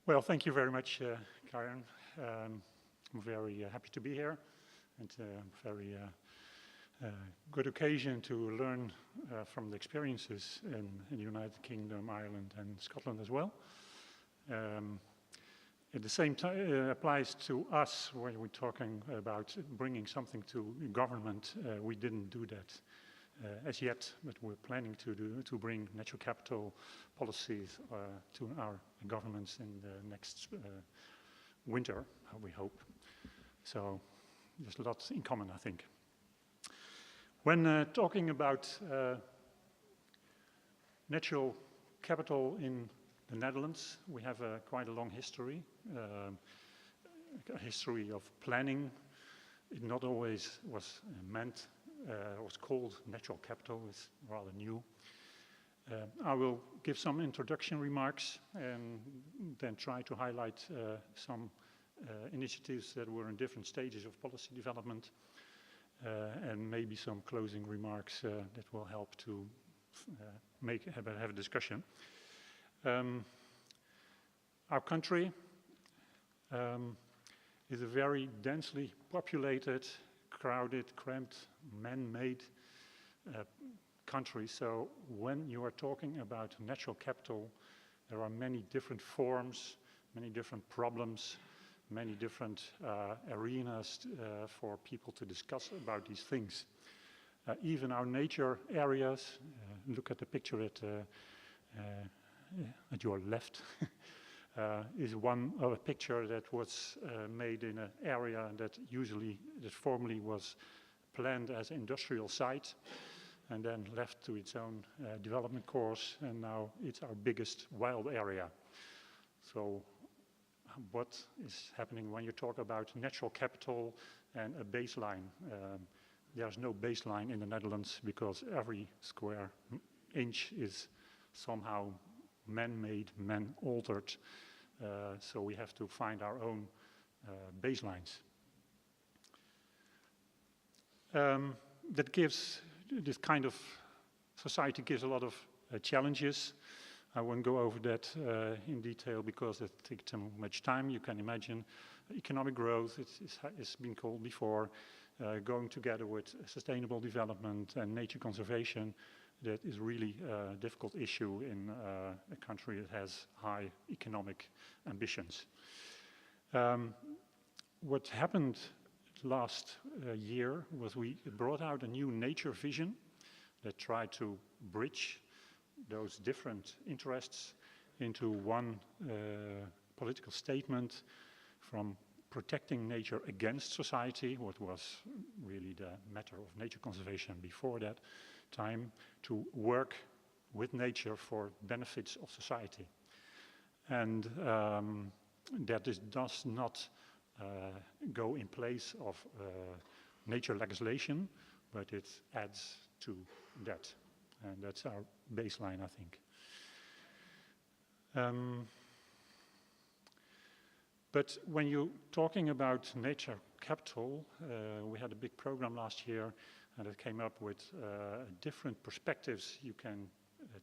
Well, thank you very much, Karen. I'm very happy to be here, and very good occasion to learn from the experiences in the United Kingdom, Ireland, and Scotland as well. At the same time, applies to us when we're talking about bringing something to government. We didn't do that as yet, but we're planning to bring natural capital policies to our governments in the next winter, we hope. So there's a lot in common, I think. When talking about natural capital in the Netherlands, we have quite a long history, a history of planning. It not always was meant, was called natural capital. It's rather new. I will give some introduction remarks and then try to highlight some initiatives that were in different stages of policy development, and maybe some closing remarks that will help to have a discussion. Our country is a very densely populated, crowded, cramped, man-made country. So when you are talking about natural capital, there are many different forms, many different problems, many different arenas for people to discuss about these things. Even our nature areas, look at the picture at your left, is one of a picture that was made in an area that formerly was planned as an industrial site and then left to its own development course, and now it's our biggest wild area. So what is happening when you talk about natural capital and a baseline? There's no baseline in the Netherlands because every square inch is somehow man-made, man-altered, so we have to find our own baselines. This kind of society gives a lot of challenges. I won't go over that in detail because it takes too much time. You can imagine economic growth, it's been called before, going together with sustainable development and nature conservation. That is really a difficult issue in a country that has high economic ambitions. What happened last year was we brought out a new nature vision that tried to bridge those different interests into one political statement, from protecting nature against society, what was really the matter of nature conservation before that time, to work with nature for benefits of society. And that does not go in place of nature legislation, but it adds to that. And that's our baseline, I think. But when you're talking about nature capital, we had a big program last year, and it came up with different perspectives you can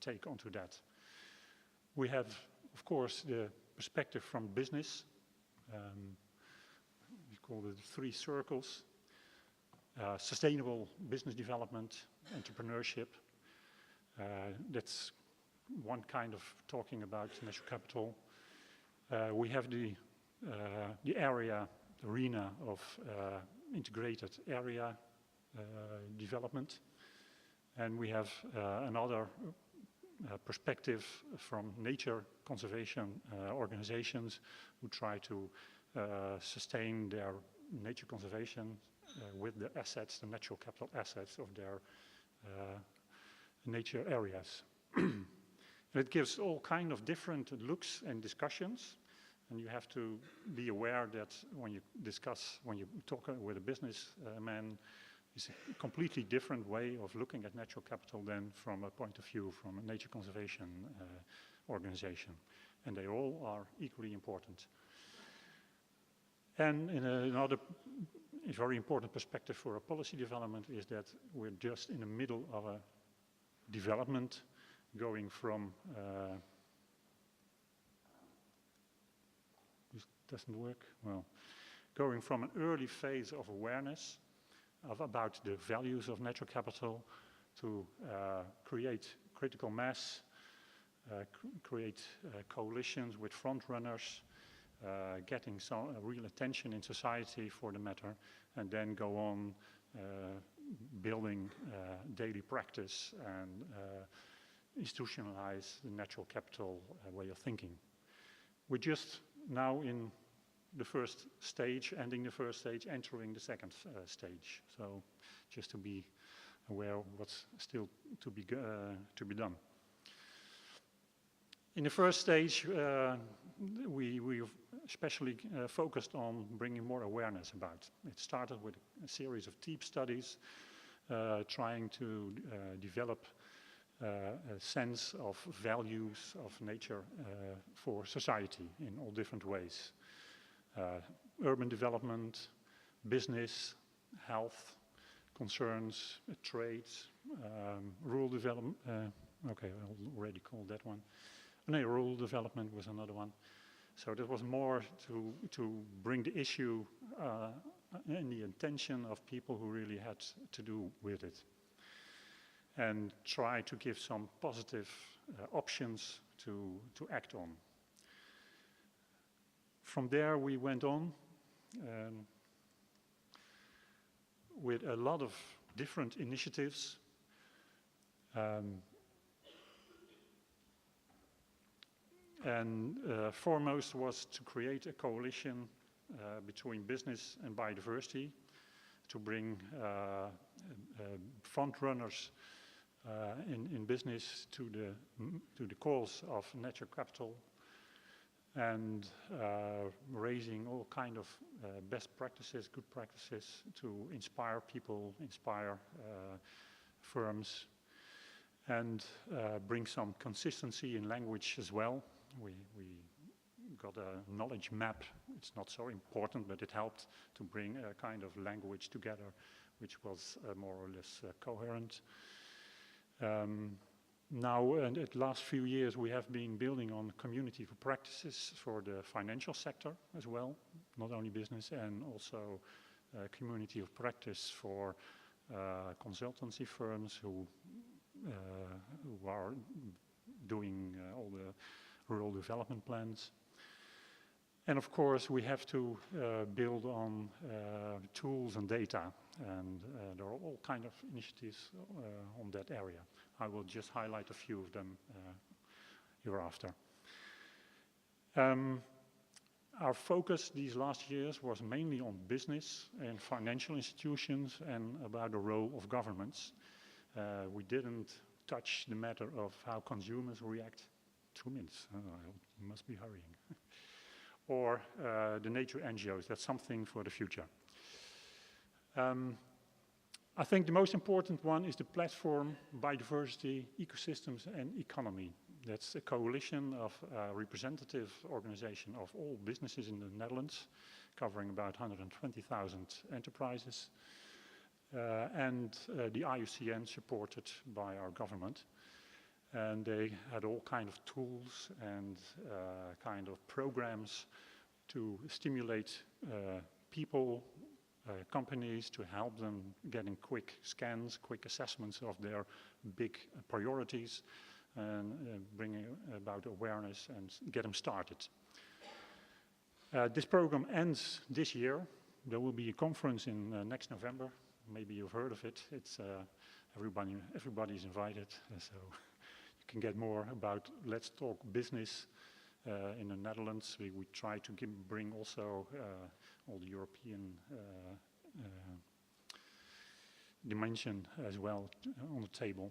take onto that. We have, of course, the perspective from business. We call it the 3 circles. Sustainable business development, entrepreneurship. That's one kind of talking about natural capital. We have the arena of integrated area development, and we have another perspective from nature conservation organizations who try to sustain their nature conservation with the assets, the natural capital assets of their nature areas. It gives all kind of different looks and discussions, and you have to be aware that when you talk with a businessman, it's a completely different way of looking at natural capital than from a point of view from a nature conservation organization. And they all are equally important. And in another very important perspective for a policy development is that we're just in the middle of a development going from This doesn't work. Well, going from an early phase of awareness about the values of natural capital to create critical mass, create coalitions with front runners, getting some real attention in society for the matter, and then go on building daily practice and institutionalize the natural capital way of thinking. We're just now in the first stage, ending the first stage, entering the second stage. So just to be aware of what's still to be done. In the first stage, we especially focused on bringing more awareness about. It started with a series of deep studies, trying to develop a sense of values of nature for society in all different ways. Urban development, business, health, concerns, trade, rural development. Okay, I already called that one. No, rural development was another one. So that was more to bring the issue and the attention of people who really had to do with it, and try to give some positive options to act on. From there we went on with a lot of different initiatives. And foremost was to create a coalition between business and biodiversity to bring front runners in business to the cause of natural capital, and raising all kind of best practices, good practices to inspire people, inspire firms, and bring some consistency in language as well. We got a knowledge map. It's not so important, but it helped to bring a kind of language together, which was more or less coherent. Now, and the last few years, we have been building on community for practices for the financial sector as well, not only business, and also community of practice for consultancy firms who are doing all the rural development plans. And of course, we have to build on tools and data, and there are all kinds of initiatives on that area. I will just highlight a few of them hereafter. Our focus these last years was mainly on business and financial institutions and about the role of governments. We didn't touch the matter of how consumers react. 2 minutes, I must be hurrying. Or the nature NGOs, that's something for the future. I think the most important one is the platform Biodiversity, Ecosystems and Economy. That's a coalition of representative organization of all businesses in the Netherlands, covering about 120,000 enterprises, and the IUCN supported by our government. And they had all kind of tools and kind of programs to stimulate people, companies, to help them getting quick scans, quick assessments of their big priorities, and bringing about awareness and get them started. This program ends this year. There will be a conference in next November. Maybe you've heard of it. It's everybody's invited, so you can get more about Let's Talk Business in the Netherlands. We try to bring also all the European dimension as well on the table.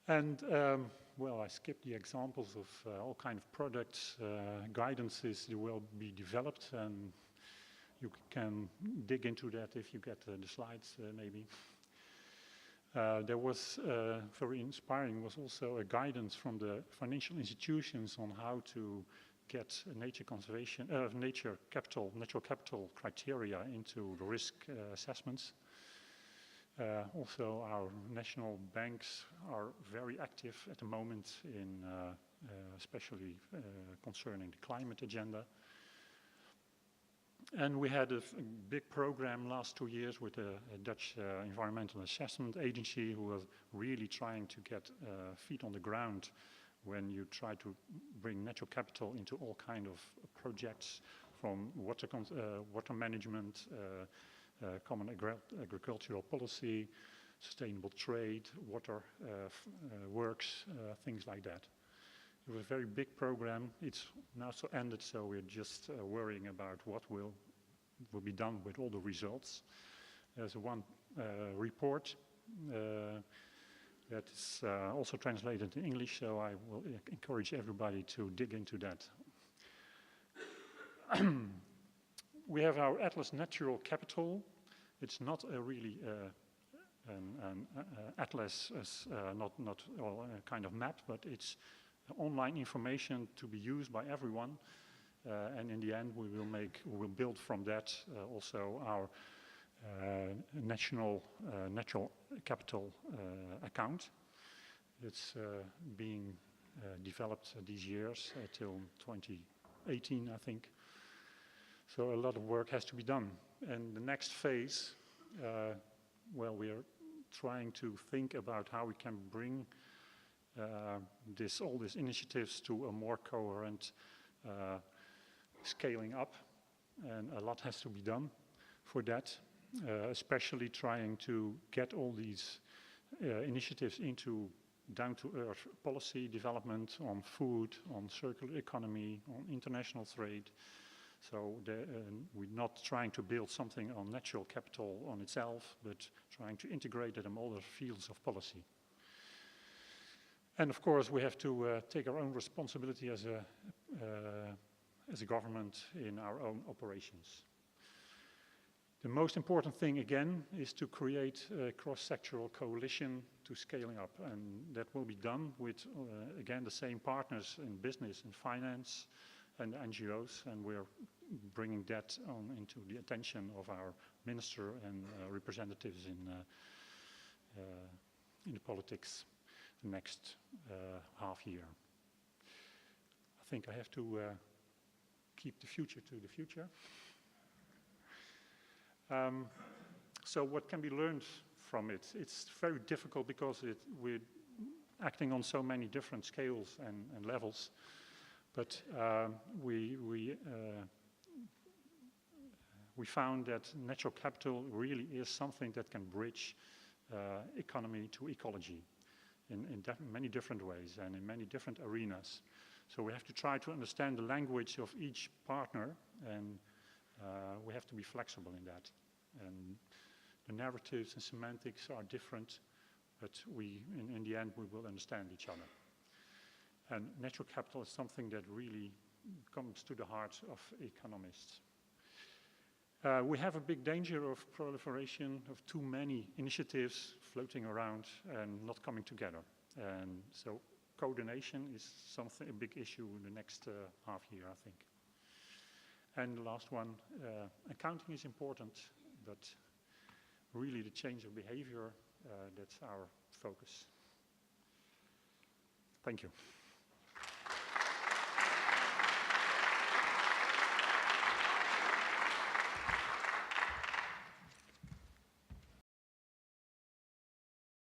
And well, I skipped the examples of all kind of products, guidances that will be developed, and you can dig into that if you get the slides maybe. There was very inspiring was also a guidance from the financial institutions on how to get nature conservation, natural capital criteria into the risk assessments. Also, our national banks are very active at the moment in especially concerning the climate agenda. And we had a big program last 2 years with a Dutch Environmental Assessment Agency, who was really trying to get feet on the ground when you try to bring natural capital into all kind of projects, from water management, common agricultural policy, sustainable trade, water works, things like that. It was a very big program. It's now so ended, so we're just worrying about what will be done with all the results. There's one report that is also translated in English, so I will encourage everybody to dig into that. We have our Atlas Natural Capital. It's not a really an atlas, as not a kind of map, but it's online information to be used by everyone, and in the end we will build from that also our national natural capital account. It's being developed these years till 2018, I think. So a lot of work has to be done. And the next phase, well, we are trying to think about how we can bring all these initiatives to a more coherent scaling up, and a lot has to be done for that, especially trying to get all these initiatives into down-to-earth policy development on food, on circular economy, on international trade. So we're not trying to build something on natural capital on itself, but trying to integrate it in all the fields of policy. And of course, we have to take our own responsibility as a government in our own operations. The most important thing, again, is to create a cross-sectoral coalition to scaling up. And that will be done with, again, the same partners in business and finance and NGOs. And we're bringing that on into the attention of our minister and representatives in the politics the next half year. I think I have to keep the future to the future. So what can be learned from it? It's very difficult because we're acting on so many different scales and levels, but we found that natural capital really is something that can bridge economy to ecology in many different ways and in many different arenas. So we have to try to understand the language of each partner, and we have to be flexible in that. And the narratives and semantics are different, but in the end we will understand each other. And natural capital is something that really comes to the heart of economists. We have a big danger of proliferation of too many initiatives floating around and not coming together. And so coordination is a big issue in the next half year, I think. And the last one, accounting is important, but really the change of behavior, that's our focus. Thank you.